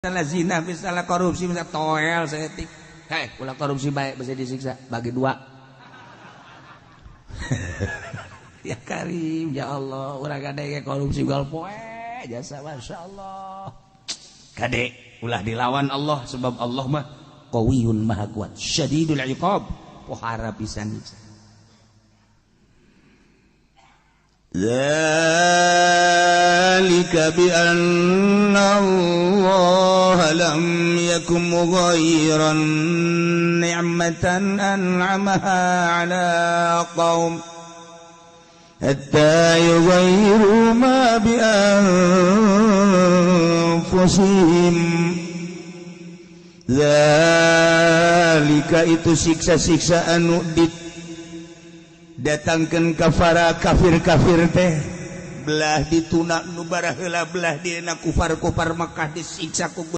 misalnya zina, misalnya korupsi, misalnya toel, seetik. Ulah korupsi baik bisa disiksa bagi dua. Ya Karim, ya Allah, urang kade korupsi gal poe, jasa masya Allah. Kade, ulah dilawan Allah sebab Allah mah qawiyun maha kuat, syadidul iqab, pohara pisan. Dzalika bi anna Allah lam yakum mughayyiran ni'matan an'amaha 'ala qaum hatta yughayyiru ma bi anfusihim. Dzalika itu siksa-siksa anu datangkan kafara kafir-kafir teh belah ditunak nu bara heula belah dina kufar-kufar Makkah disiksa ku